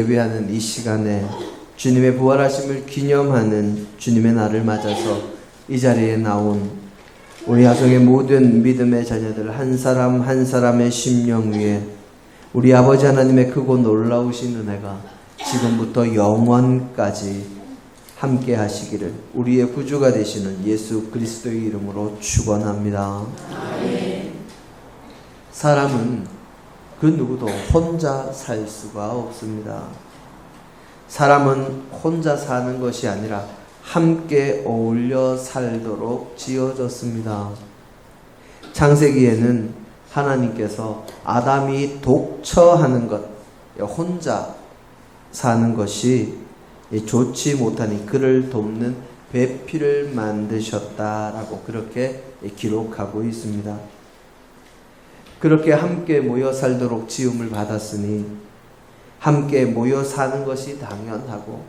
예배하는 이 시간에 주님의 부활하심을 기념하는 주님의 날을 맞아서 이 자리에 나온 우리 야성의 모든 믿음의 자녀들 한 사람 한 사람의 심령 위에 우리 아버지 하나님의 크고 놀라우신 은혜가 지금부터 영원까지 함께 하시기를 우리의 구주가 되시는 예수 그리스도의 이름으로 축원합니다. 사람은 그 누구도 혼자 살 수가 없습니다. 사람은 혼자 사는 것이 아니라 함께 어울려 살도록 지어졌습니다. 창세기에는 하나님께서 아담이 독처하는 것, 혼자 사는 것이 좋지 못하니 그를 돕는 배필을 만드셨다라고 그렇게 기록하고 있습니다. 그렇게 함께 모여 살도록 지음을 받았으니 함께 모여 사는 것이 당연하고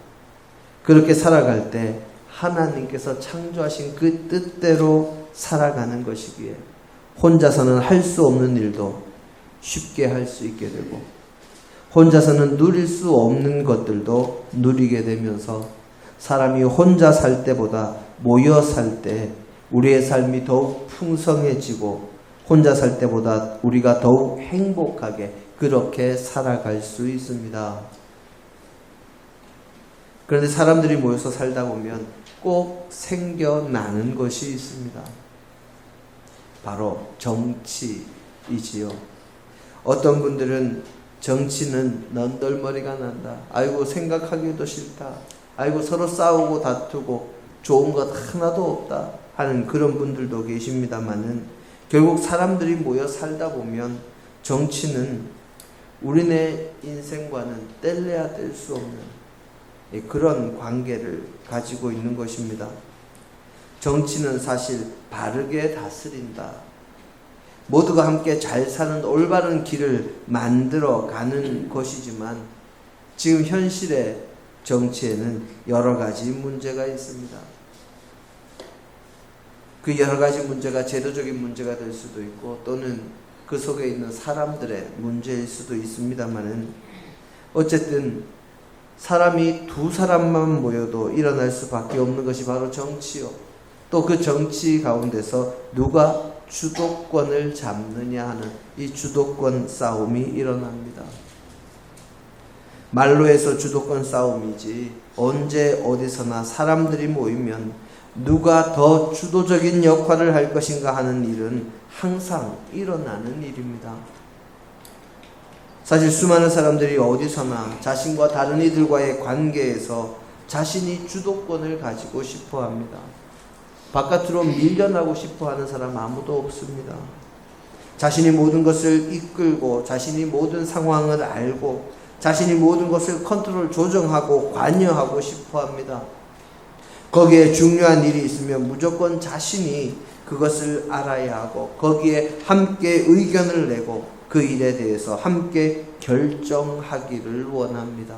그렇게 살아갈 때 하나님께서 창조하신 그 뜻대로 살아가는 것이기에 혼자서는 할 수 없는 일도 쉽게 할 수 있게 되고 혼자서는 누릴 수 없는 것들도 누리게 되면서 사람이 혼자 살 때보다 모여 살 때 우리의 삶이 더욱 풍성해지고 혼자 살 때보다 우리가 더욱 행복하게 그렇게 살아갈 수 있습니다. 그런데 사람들이 모여서 살다 보면 꼭 생겨나는 것이 있습니다. 바로 정치이지요. 어떤 분들은 정치는 넌덜머리가 난다. 아이고 생각하기도 싫다. 아이고 서로 싸우고 다투고 좋은 것 하나도 없다 하는 그런 분들도 계십니다만은 결국 사람들이 모여 살다 보면 정치는 우리네 인생과는 뗄래야 뗄 수 없는 그런 관계를 가지고 있는 것입니다. 정치는 사실 바르게 다스린다. 모두가 함께 잘 사는 올바른 길을 만들어 가는 것이지만 지금 현실의 정치에는 여러 가지 문제가 있습니다. 그 여러 가지 문제가 제도적인 문제가 될 수도 있고 또는 그 속에 있는 사람들의 문제일 수도 있습니다만은 어쨌든 사람이 두 사람만 모여도 일어날 수밖에 없는 것이 바로 정치요. 또 그 정치 가운데서 누가 주도권을 잡느냐 하는 이 주도권 싸움이 일어납니다. 말로 해서 주도권 싸움이지 언제 어디서나 사람들이 모이면 누가 더 주도적인 역할을 할 것인가 하는 일은 항상 일어나는 일입니다. 사실 수많은 사람들이 어디서나 자신과 다른 이들과의 관계에서 자신이 주도권을 가지고 싶어 합니다. 바깥으로 밀려나고 싶어 하는 사람 아무도 없습니다. 자신이 모든 것을 이끌고 자신이 모든 상황을 알고 자신이 모든 것을 컨트롤 조정하고 관여하고 싶어 합니다. 거기에 중요한 일이 있으면 무조건 자신이 그것을 알아야 하고 거기에 함께 의견을 내고 그 일에 대해서 함께 결정하기를 원합니다.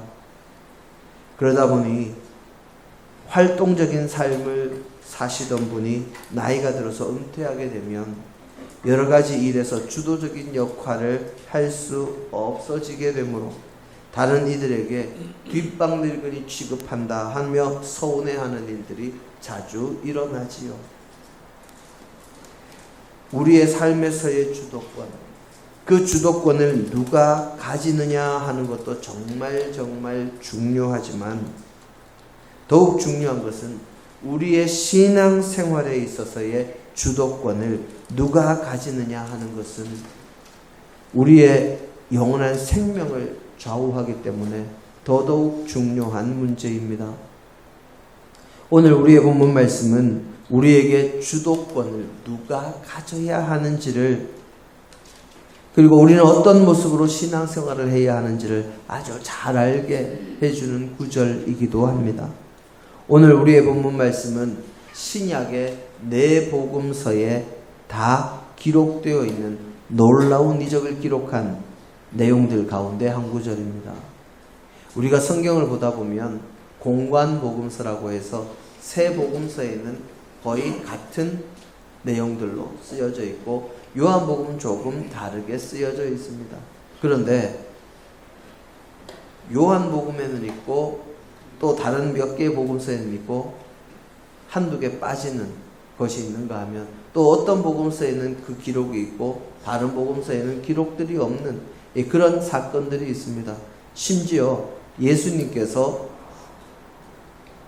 그러다 보니 활동적인 삶을 사시던 분이 나이가 들어서 은퇴하게 되면 여러 가지 일에서 주도적인 역할을 할 수 없어지게 되므로 다른 이들에게 뒷방늙은이 취급한다 하며 서운해하는 일들이 자주 일어나지요. 우리의 삶에서의 주도권, 그 주도권을 누가 가지느냐 하는 것도 정말 중요하지만 더욱 중요한 것은 우리의 신앙생활에 있어서의 주도권을 누가 가지느냐 하는 것은 우리의 영원한 생명을 좌우하기 때문에 더더욱 중요한 문제입니다. 오늘 우리의 본문 말씀은 우리에게 주도권을 누가 가져야 하는지를 그리고 우리는 어떤 모습으로 신앙생활을 해야 하는지를 아주 잘 알게 해주는 구절이기도 합니다. 오늘 우리의 본문 말씀은 신약의 네 복음서에 다 기록되어 있는 놀라운 이적을 기록한 내용들 가운데 한 구절입니다. 우리가 성경을 보다 보면 공관복음서라고 해서 세 복음서에는 거의 같은 내용들로 쓰여져 있고 요한복음은 조금 다르게 쓰여져 있습니다. 그런데 요한복음에는 있고 또 다른 몇 개의 복음서에는 있고 한두 개 빠지는 것이 있는가 하면 또 어떤 복음서에는 그 기록이 있고 다른 복음서에는 기록들이 없는 그런 사건들이 있습니다. 심지어 예수님께서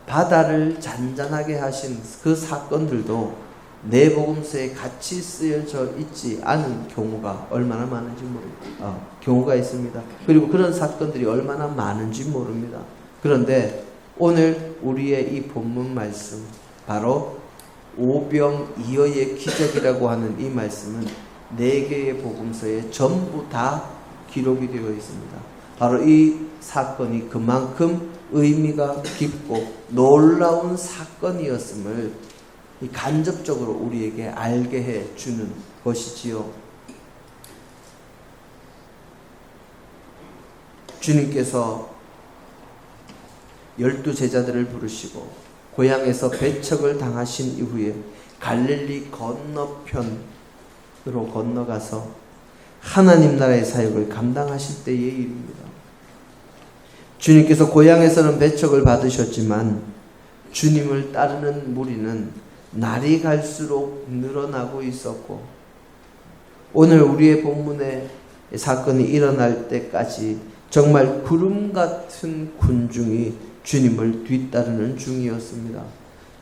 바다를 잔잔하게 하신 그 사건들도 내 복음서에 같이 쓰여져 있지 않은 경우가 얼마나 많은지 모릅니다. 경우가 있습니다. 그리고 그런 사건들이 얼마나 많은지 모릅니다. 그런데 오늘 우리의 이 본문 말씀, 바로 오병이어의 기적이라고 하는 이 말씀은 4개의 복음서에 전부 다 기록이 되어 있습니다. 바로 이 사건이 그만큼 의미가 깊고 놀라운 사건이었음을 간접적으로 우리에게 알게 해주는 것이지요. 주님께서 12제자들을 부르시고 고향에서 배척을 당하신 이후에 갈릴리 건너편으로 건너가서 하나님 나라의 사역을 감당하실 때의 일입니다. 주님께서 고향에서는 배척을 받으셨지만 주님을 따르는 무리는 날이 갈수록 늘어나고 있었고, 오늘 우리의 본문의 사건이 일어날 때까지 정말 구름 같은 군중이 주님을 뒤따르는 중이었습니다.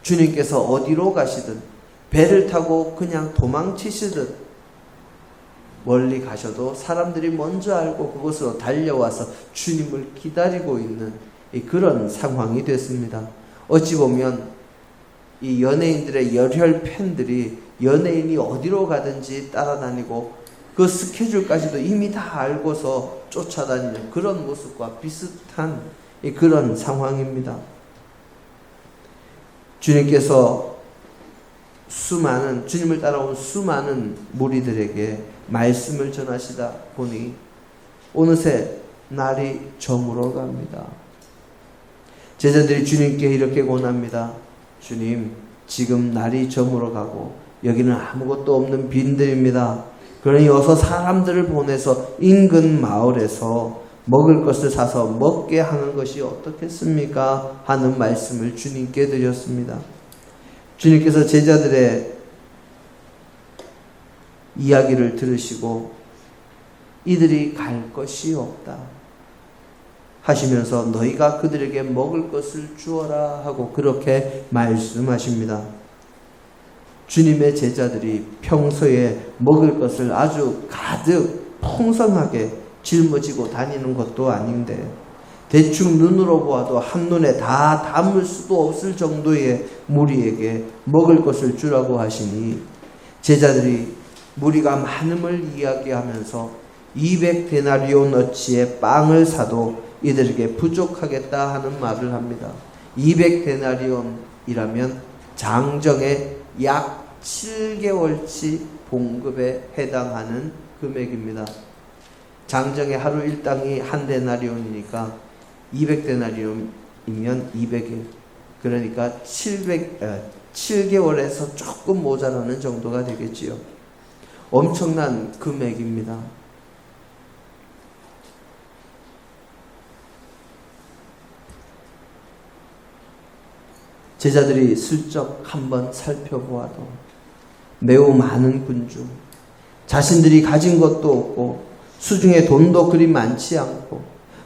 주님께서 어디로 가시든 배를 타고 그냥 도망치시듯 멀리 가셔도 사람들이 먼저 알고 그곳으로 달려와서 주님을 기다리고 있는 그런 상황이 됐습니다. 어찌 보면 이 연예인들의 열혈 팬들이 연예인이 어디로 가든지 따라다니고 그 스케줄까지도 이미 다 알고서 쫓아다니는 그런 모습과 비슷한 그런 상황입니다. 주님께서 주님을 따라온 수많은 무리들에게 말씀을 전하시다 보니 어느새 날이 저물어 갑니다. 제자들이 주님께 이렇게 권합니다. 주님, 지금 날이 저물어 가고 여기는 아무것도 없는 빈들입니다. 그러니 어서 사람들을 보내서 인근 마을에서 먹을 것을 사서 먹게 하는 것이 어떻겠습니까? 하는 말씀을 주님께 드렸습니다. 주님께서 제자들의 이야기를 들으시고 이들이 갈 것이 없다 하시면서 너희가 그들에게 먹을 것을 주어라 하고 그렇게 말씀하십니다. 주님의 제자들이 평소에 먹을 것을 아주 가득 풍성하게 짊어지고 다니는 것도 아닌데 대충 눈으로 보아도 한눈에 다 담을 수도 없을 정도의 무리에게 먹을 것을 주라고 하시니 제자들이 무리가 많음을 이야기하면서 200데나리온어치의 빵을 사도 이들에게 부족하겠다 하는 말을 합니다. 200데나리온이라면 장정의 약 7개월치 봉급에 해당하는 금액입니다. 장정의 하루 일당이 한 데나리온이니까 200데나리온이면 200일. 그러니까 7개월에서 조금 모자라는 정도가 되겠지요. 엄청난 금액입니다. 제자들이 슬쩍 한번 살펴보아도 매우 많은 군중, 자신들이 가진 것도 없고 수중에 돈도 그리 많지 않고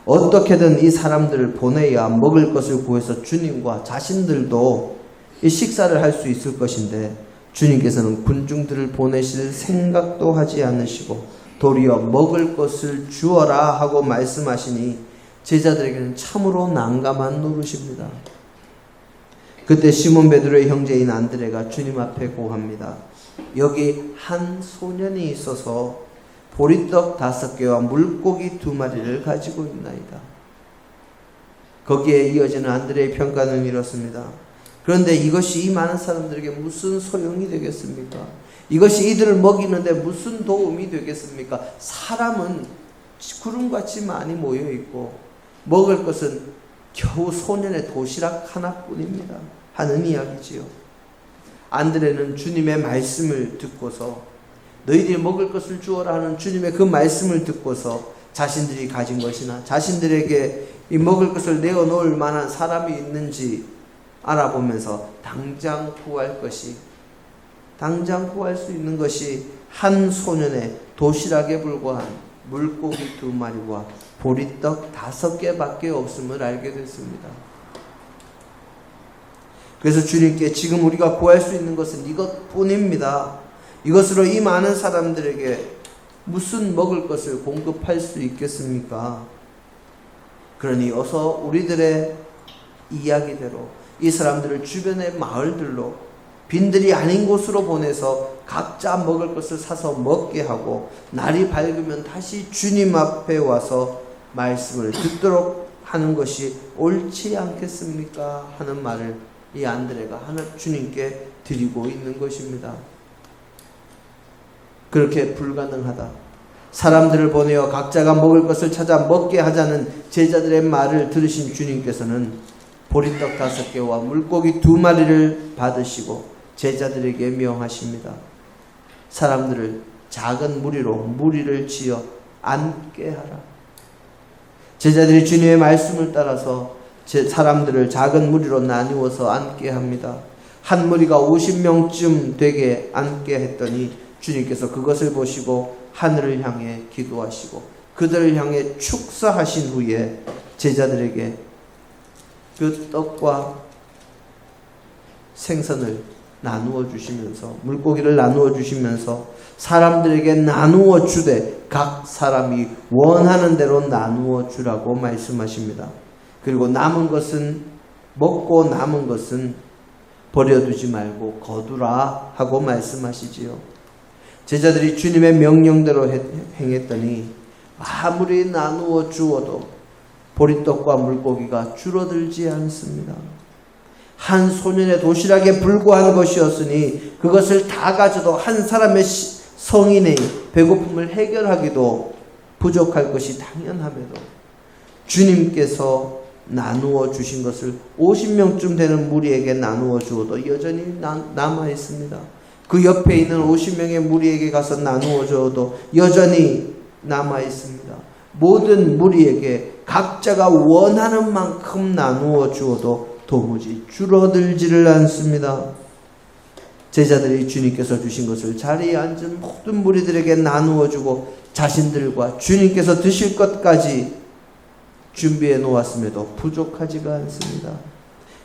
어떻게든 이 사람들을 보내야 먹을 것을 구해서 주님과 자신들도 이 식사를 할 수 있을 것인데 주님께서는 군중들을 보내실 생각도 하지 않으시고 도리어 먹을 것을 주어라 하고 말씀하시니 제자들에게는 참으로 난감한 노릇입니다. 그때 시몬 베드로의 형제인 안드레가 주님 앞에 고합니다. 여기 한 소년이 있어서 보리떡 5개와 물고기 2마리를 가지고 있나이다. 거기에 이어지는 안드레의 평가는 이렇습니다. 그런데 이것이 이 많은 사람들에게 무슨 소용이 되겠습니까? 이것이 이들을 먹이는데 무슨 도움이 되겠습니까? 사람은 구름같이 많이 모여 있고 먹을 것은 겨우 소년의 도시락 하나뿐입니다. 하는 이야기지요. 안드레는 주님의 말씀을 듣고서 너희들이 먹을 것을 주어라 하는 주님의 그 말씀을 듣고서 자신들이 가진 것이나 자신들에게 이 먹을 것을 내어놓을 만한 사람이 있는지 알아보면서 당장 구할 수 있는 것이 한 소년의 도시락에 불과한 물고기 2마리와 보리떡 5개밖에 없음을 알게 됐습니다. 그래서 주님께 지금 우리가 구할 수 있는 것은 이것뿐입니다. 이것으로 이 많은 사람들에게 무슨 먹을 것을 공급할 수 있겠습니까? 그러니 어서 우리들의 이야기대로 이 사람들을 주변의 마을들로 빈들이 아닌 곳으로 보내서 각자 먹을 것을 사서 먹게 하고 날이 밝으면 다시 주님 앞에 와서 말씀을 듣도록 하는 것이 옳지 않겠습니까? 하는 말을 이 안드레가 주님께 드리고 있는 것입니다. 그렇게 불가능하다. 사람들을 보내어 각자가 먹을 것을 찾아 먹게 하자는 제자들의 말을 들으신 주님께서는 보리떡 5개와 물고기 2마리를 받으시고 제자들에게 명하십니다. 사람들을 작은 무리를 지어 앉게 하라. 제자들이 주님의 말씀을 따라서 사람들을 작은 무리로 나누어서 앉게 합니다. 한 무리가 50명쯤 되게 앉게 했더니 주님께서 그것을 보시고 하늘을 향해 기도하시고 그들을 향해 축사하신 후에 제자들에게 그 떡과 생선을 나누어 주시면서 물고기를 나누어 주시면서 사람들에게 나누어 주되 각 사람이 원하는 대로 나누어 주라고 말씀하십니다. 그리고 먹고 남은 것은 버려두지 말고 거두라 하고 말씀하시지요. 제자들이 주님의 명령대로 행했더니 아무리 나누어 주어도 보리떡과 물고기가 줄어들지 않습니다. 한 소년의 도시락에 불과한 것이었으니 그것을 다 가져도 한 사람의 성인의 배고픔을 해결하기도 부족할 것이 당연함에도 주님께서 나누어 주신 것을 50명쯤 되는 무리에게 나누어 주어도 여전히 남아 있습니다. 그 옆에 있는 50명의 무리에게 가서 나누어 주어도 여전히 남아 있습니다. 모든 무리에게 각자가 원하는 만큼 나누어 주어도 도무지 줄어들지를 않습니다. 제자들이 주님께서 주신 것을 자리에 앉은 모든 무리들에게 나누어 주고 자신들과 주님께서 드실 것까지 준비해 놓았음에도 부족하지가 않습니다.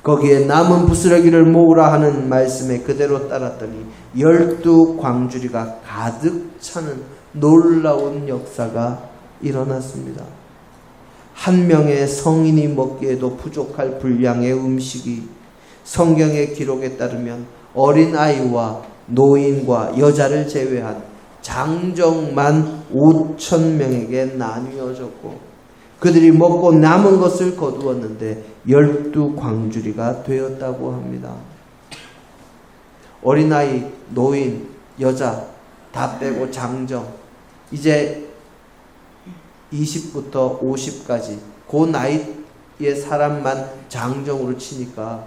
거기에 남은 부스러기를 모으라 하는 말씀에 그대로 따랐더니 12광주리가 가득 차는 놀라운 역사가 일어났습니다. 한 명의 성인이 먹기에도 부족할 분량의 음식이 성경의 기록에 따르면 어린아이와 노인과 여자를 제외한 장정만 5,000명에게 나뉘어졌고 그들이 먹고 남은 것을 거두었는데 12광주리가 되었다고 합니다. 어린아이, 노인, 여자 다 빼고 장정, 이제 20부터 50까지 그 나이의 사람만 장정으로 치니까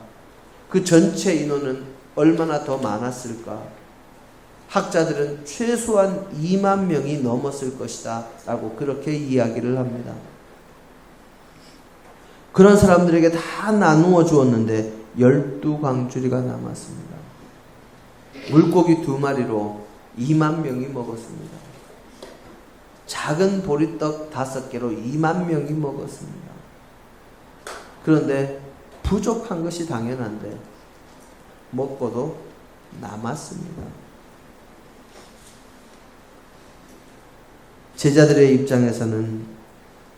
그 전체 인원은 얼마나 더 많았을까? 학자들은 최소한 2만 명이 넘었을 것이다 라고 그렇게 이야기를 합니다. 그런 사람들에게 다 나누어 주었는데 12광주리가 남았습니다. 물고기 2마리로 2만 명이 먹었습니다. 작은 보리떡 5개로 2만 명이 먹었습니다. 그런데 부족한 것이 당연한데 먹고도 남았습니다. 제자들의 입장에서는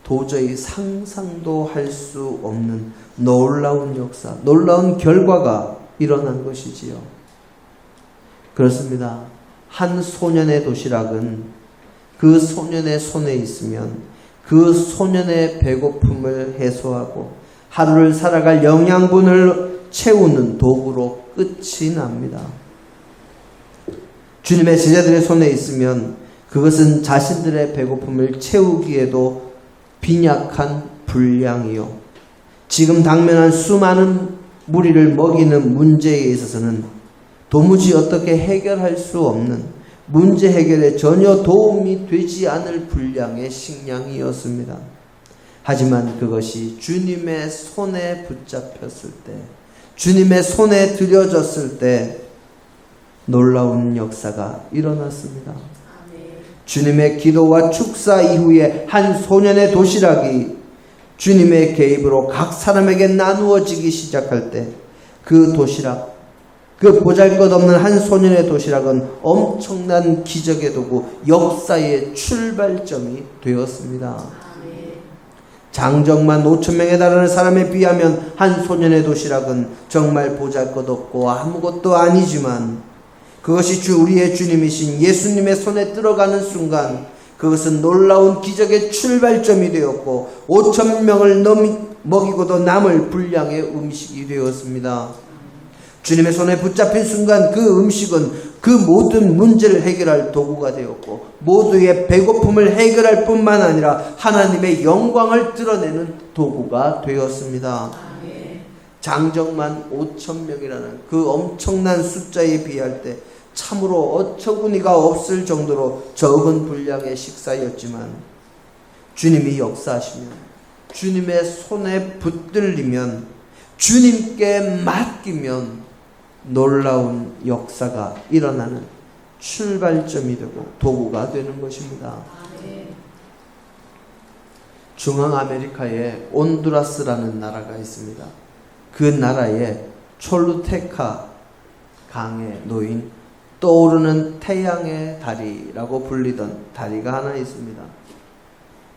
도저히 상상도 할 수 없는 놀라운 역사, 놀라운 결과가 일어난 것이지요. 그렇습니다. 한 소년의 도시락은 그 소년의 손에 있으면 그 소년의 배고픔을 해소하고 하루를 살아갈 영양분을 채우는 도구로 끝이 납니다. 주님의 제자들의 손에 있으면 그것은 자신들의 배고픔을 채우기에도 빈약한 분량이요, 지금 당면한 수많은 무리를 먹이는 문제에 있어서는 도무지 어떻게 해결할 수 없는, 문제 해결에 전혀 도움이 되지 않을 분량의 식량이었습니다. 하지만 그것이 주님의 손에 붙잡혔을 때, 주님의 손에 들여졌을 때 놀라운 역사가 일어났습니다. 주님의 기도와 축사 이후에 한 소년의 도시락이 주님의 개입으로 각 사람에게 나누어지기 시작할 때 그 도시락, 그 보잘것없는 한 소년의 도시락은 엄청난 기적의 도구, 역사의 출발점이 되었습니다. 장정만 5,000명에 달하는 사람에 비하면 한 소년의 도시락은 정말 보잘것없고 아무것도 아니지만 그것이 우리의 주님이신 예수님의 손에 들어가는 순간 그것은 놀라운 기적의 출발점이 되었고 5,000명을 먹이고도 남을 분량의 음식이 되었습니다. 주님의 손에 붙잡힌 순간 그 음식은 그 모든 문제를 해결할 도구가 되었고 모두의 배고픔을 해결할 뿐만 아니라 하나님의 영광을 드러내는 도구가 되었습니다. 장정만 5,000명이라는 그 엄청난 숫자에 비할 때 참으로 어처구니가 없을 정도로 적은 분량의 식사였지만 주님이 역사하시면, 주님의 손에 붙들리면, 주님께 맡기면 놀라운 역사가 일어나는 출발점이 되고 도구가 되는 것입니다. 중앙아메리카에 온두라스라는 나라가 있습니다. 그 나라에 촐루테카 강에 놓인 떠오르는 태양의 다리라고 불리던 다리가 하나 있습니다.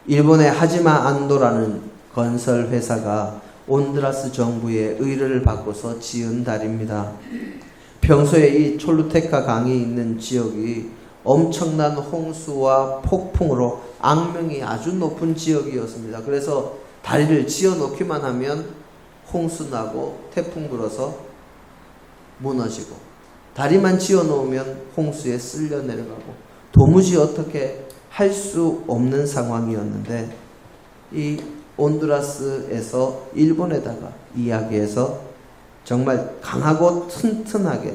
일본의 하지마 안도라는 건설 회사가 온두라스 정부의 의뢰를 받고서 지은 다리입니다. 평소에 이 촐루테카 강이 있는 지역이 엄청난 홍수와 폭풍으로 악명이 아주 높은 지역이었습니다. 그래서 다리를 지어 놓기만 하면 홍수 나고 태풍 불어서 무너지고, 다리만 지어 놓으면 홍수에 쓸려 내려가고 도무지 어떻게 할 수 없는 상황이었는데, 이 온두라스에서 일본에다가 이야기해서 정말 강하고 튼튼하게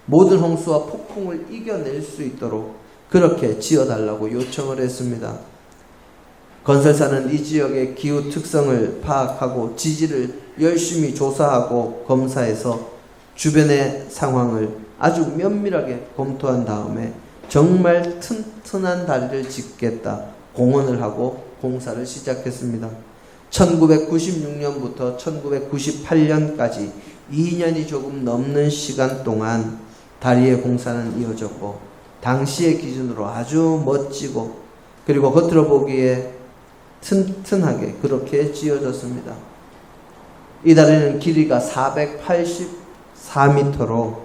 모든 홍수와 폭풍을 이겨낼 수 있도록 그렇게 지어달라고 요청을 했습니다. 건설사는 이 지역의 기후 특성을 파악하고 지지를 열심히 조사하고 검사해서 주변의 상황을 아주 면밀하게 검토한 다음에 정말 튼튼한 다리를 짓겠다 공언을 하고 공사를 시작했습니다. 1996년부터 1998년까지 2년이 조금 넘는 시간 동안 다리의 공사는 이어졌고, 당시의 기준으로 아주 멋지고 그리고 겉으로 보기에 튼튼하게 그렇게 지어졌습니다. 이 다리는 길이가 484m로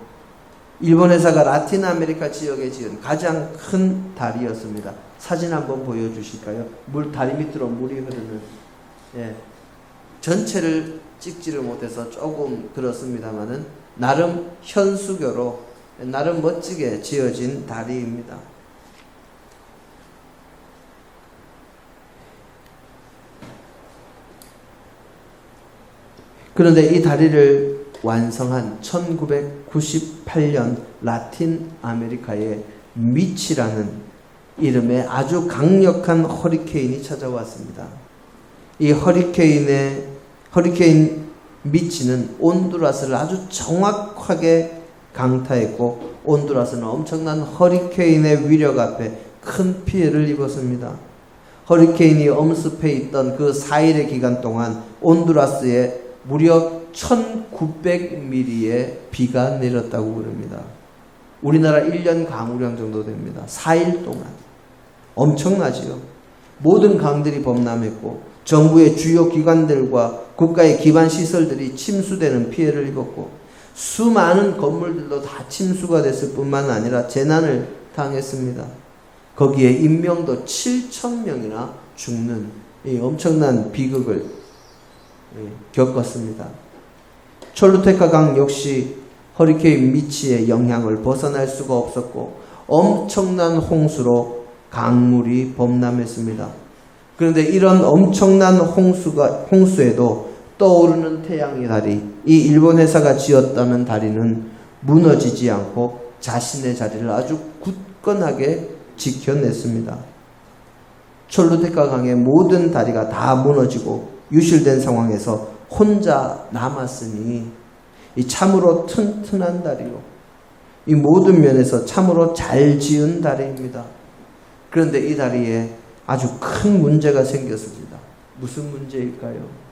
일본 회사가 라틴 아메리카 지역에 지은 가장 큰 다리였습니다. 사진 한번 보여주실까요? 다리 밑으로 물이 흐르는. 전체를 찍지를 못해서 조금 그렇습니다만은 나름 현수교로 나름 멋지게 지어진 다리입니다. 그런데 이 다리를 완성한 1998년 라틴 아메리카의 미치라는 이름의 아주 강력한 허리케인이 찾아왔습니다. 이 허리케인 미치는 온두라스를 아주 정확하게 강타했고, 온두라스는 엄청난 허리케인의 위력 앞에 큰 피해를 입었습니다. 허리케인이 엄습해 있던 그 4일의 기간 동안 온두라스에 무려 1900mm의 비가 내렸다고 그럽니다. 우리나라 1년 강우량 정도 됩니다. 4일 동안. 엄청나지요. 모든 강들이 범람했고 정부의 주요 기관들과 국가의 기반 시설들이 침수되는 피해를 입었고, 수많은 건물들도 다 침수가 됐을 뿐만 아니라 재난을 당했습니다. 거기에 인명도 7,000명이나 죽는 이 엄청난 비극을 겪었습니다. 촐루테카 강 역시 허리케인 미치의 영향을 벗어날 수가 없었고 엄청난 홍수로 강물이 범람했습니다. 그런데 이런 엄청난 홍수에도 떠오르는 태양의 다리, 이 일본 회사가 지었다는 다리는 무너지지 않고 자신의 자리를 아주 굳건하게 지켜냈습니다. 촐루테카 강의 모든 다리가 다 무너지고 유실된 상황에서 혼자 남았으니 이 참으로 튼튼한 다리요, 이 모든 면에서 참으로 잘 지은 다리입니다. 그런데 이 다리에 아주 큰 문제가 생겼습니다. 무슨 문제일까요?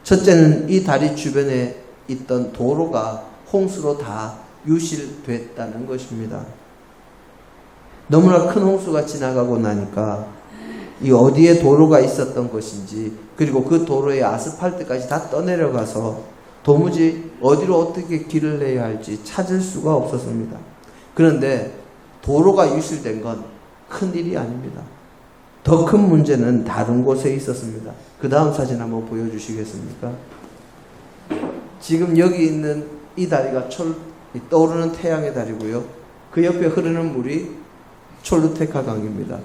첫째는 이 다리 주변에 있던 도로가 홍수로 다 유실됐다는 것입니다. 너무나 큰 홍수가 지나가고 나니까 이 어디에 도로가 있었던 것인지, 그리고 그 도로에 아스팔트까지 다 떠내려가서 도무지 어디로 어떻게 길을 내야 할지 찾을 수가 없었습니다. 그런데 도로가 유실된 건 큰일이 아닙니다. 더 큰 문제는 다른 곳에 있었습니다. 그 다음 사진 한번 보여주시겠습니까? 지금 여기 있는 이 다리가 떠오르는 태양의 다리고요. 그 옆에 흐르는 물이 촐루테카 강입니다.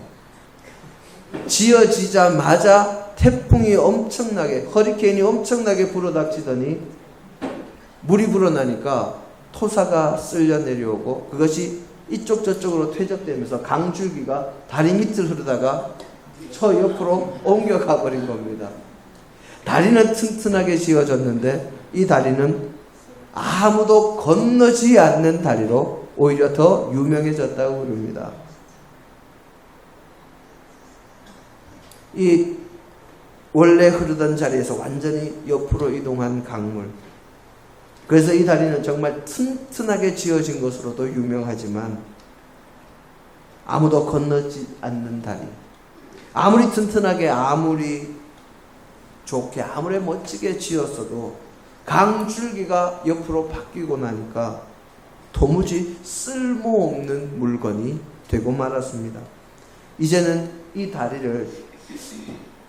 지어지자마자 태풍이 엄청나게, 허리케인이 엄청나게 불어닥치더니 물이 불어나니까 토사가 쓸려 내려오고 그것이 이쪽 저쪽으로 퇴적되면서 강줄기가 다리 밑을 흐르다가 저 옆으로 옮겨가 버린 겁니다. 다리는 튼튼하게 지어졌는데 이 다리는 아무도 건너지 않는 다리로 오히려 더 유명해졌다고 그럽니다. 이 원래 흐르던 자리에서 완전히 옆으로 이동한 강물. 그래서 이 다리는 정말 튼튼하게 지어진 것으로도 유명하지만 아무도 건너지 않는 다리. 아무리 튼튼하게, 아무리 좋게, 아무리 멋지게 지었어도 강줄기가 옆으로 바뀌고 나니까 도무지 쓸모없는 물건이 되고 말았습니다. 이제는 이 다리를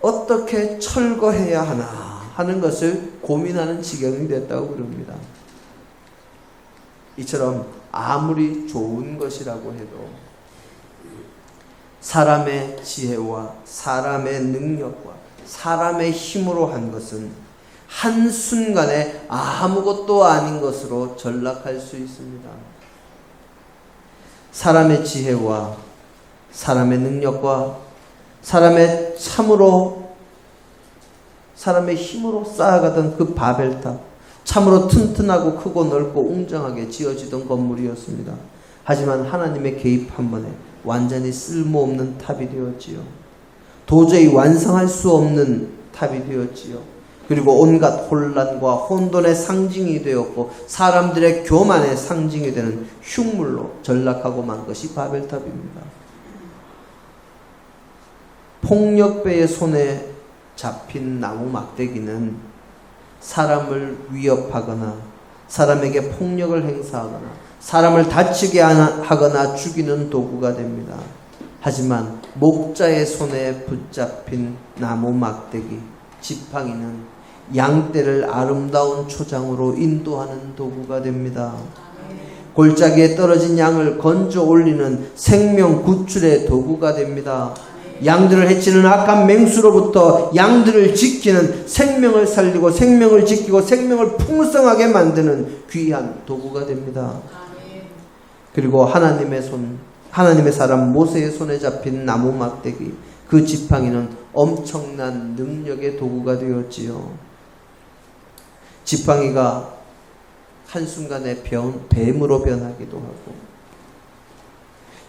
어떻게 철거해야 하나 하는 것을 고민하는 지경이 됐다고 그럽니다. 이처럼 아무리 좋은 것이라고 해도 사람의 지혜와 사람의 능력과 사람의 힘으로 한 것은 한순간에 아무것도 아닌 것으로 전락할 수 있습니다. 사람의 지혜와 사람의 능력과 사람의 힘으로 쌓아가던 그 바벨탑, 참으로 튼튼하고 크고 넓고 웅장하게 지어지던 건물이었습니다. 하지만 하나님의 개입 한 번에 완전히 쓸모없는 탑이 되었지요. 도저히 완성할 수 없는 탑이 되었지요. 그리고 온갖 혼란과 혼돈의 상징이 되었고 사람들의 교만의 상징이 되는 흉물로 전락하고 만 것이 바벨탑입니다. 폭력배의 손에 잡힌 나무 막대기는 사람을 위협하거나 사람에게 폭력을 행사하거나 사람을 다치게 하거나 죽이는 도구가 됩니다. 하지만 목자의 손에 붙잡힌 나무 막대기, 지팡이는 양떼를 아름다운 초장으로 인도하는 도구가 됩니다. 골짜기에 떨어진 양을 건져 올리는 생명 구출의 도구가 됩니다. 양들을 해치는 악한 맹수로부터 양들을 지키는, 생명을 살리고 생명을 지키고 생명을 풍성하게 만드는 귀한 도구가 됩니다. 그리고 하나님의 사람 모세의 손에 잡힌 나무 막대기, 그 지팡이는 엄청난 능력의 도구가 되었지요. 지팡이가 한순간에 뱀으로 변하기도 하고,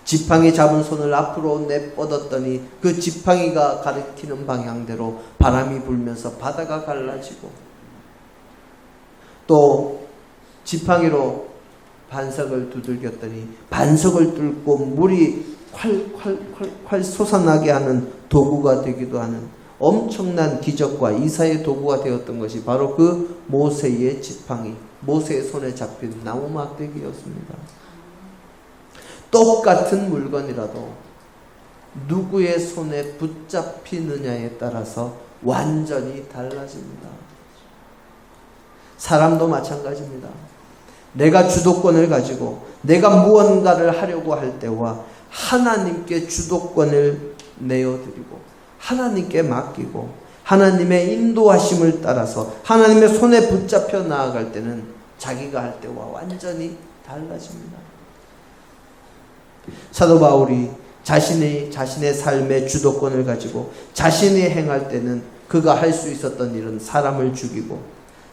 지팡이 잡은 손을 앞으로 내뻗었더니 그 지팡이가 가리키는 방향대로 바람이 불면서 바다가 갈라지고, 또 지팡이로 반석을 두들겼더니 반석을 뚫고 물이 콸콸콸콸 솟아나게 하는 도구가 되기도 하는 엄청난 기적과 이사의 도구가 되었던 것이 바로 그 모세의 지팡이, 모세의 손에 잡힌 나무 막대기였습니다. 똑같은 물건이라도 누구의 손에 붙잡히느냐에 따라서 완전히 달라집니다. 사람도 마찬가지입니다. 내가 주도권을 가지고 내가 무언가를 하려고 할 때와 하나님께 주도권을 내어드리고 하나님께 맡기고 하나님의 인도하심을 따라서 하나님의 손에 붙잡혀 나아갈 때는 자기가 할 때와 완전히 달라집니다. 사도 바울이 자신의 삶의 주도권을 가지고 자신이 행할 때는 그가 할 수 있었던 일은 사람을 죽이고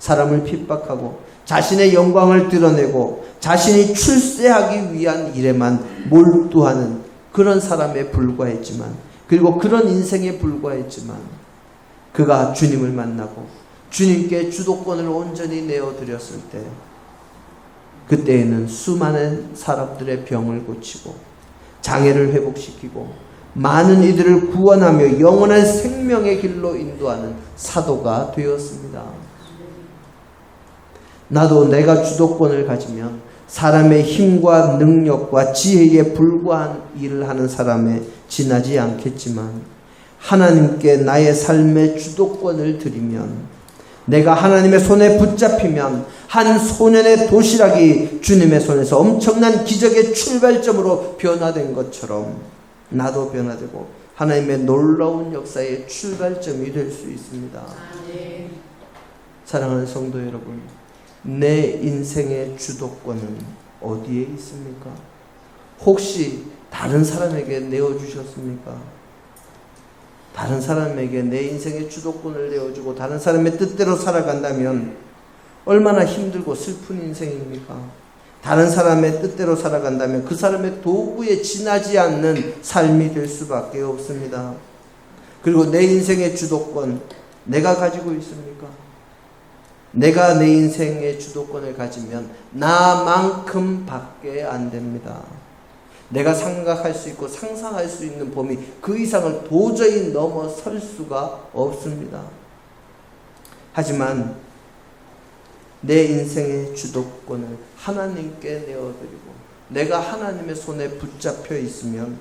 사람을 핍박하고 자신의 영광을 드러내고 자신이 출세하기 위한 일에만 몰두하는 그런 사람에 불과했지만, 그리고 그런 인생에 불과했지만, 그가 주님을 만나고 주님께 주도권을 온전히 내어드렸을 때, 그때에는 수많은 사람들의 병을 고치고 장애를 회복시키고 많은 이들을 구원하며 영원한 생명의 길로 인도하는 사도가 되었습니다. 나도 내가 주도권을 가지면 사람의 힘과 능력과 지혜에 불과한 일을 하는 사람에 지나지 않겠지만, 하나님께 나의 삶의 주도권을 드리면, 내가 하나님의 손에 붙잡히면 한 소년의 도시락이 주님의 손에서 엄청난 기적의 출발점으로 변화된 것처럼 나도 변화되고 하나님의 놀라운 역사의 출발점이 될 수 있습니다. 사랑하는 성도 여러분, 내 인생의 주도권은 어디에 있습니까? 혹시 다른 사람에게 내어주셨습니까? 다른 사람에게 내 인생의 주도권을 내어주고 다른 사람의 뜻대로 살아간다면 얼마나 힘들고 슬픈 인생입니까? 다른 사람의 뜻대로 살아간다면 그 사람의 도구에 지나지 않는 삶이 될 수밖에 없습니다. 그리고 내 인생의 주도권, 내가 가지고 있습니까? 내가 내 인생의 주도권을 가지면 나만큼 밖에 안 됩니다. 내가 생각할 수 있고 상상할 수 있는 범위 그 이상을 도저히 넘어설 수가 없습니다. 하지만 내 인생의 주도권을 하나님께 내어드리고 내가 하나님의 손에 붙잡혀 있으면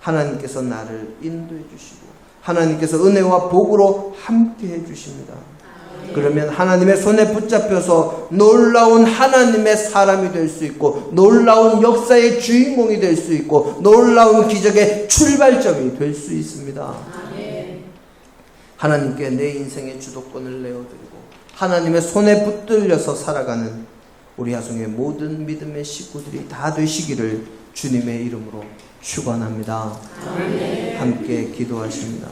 하나님께서 나를 인도해 주시고 하나님께서 은혜와 복으로 함께 해 주십니다. 그러면 하나님의 손에 붙잡혀서 놀라운 하나님의 사람이 될 수 있고 놀라운 역사의 주인공이 될 수 있고 놀라운 기적의 출발점이 될 수 있습니다. 하나님께 내 인생의 주도권을 내어드리고 하나님의 손에 붙들려서 살아가는 우리 야송의 모든 믿음의 식구들이 다 되시기를 주님의 이름으로 축원합니다. 함께 기도하십니다.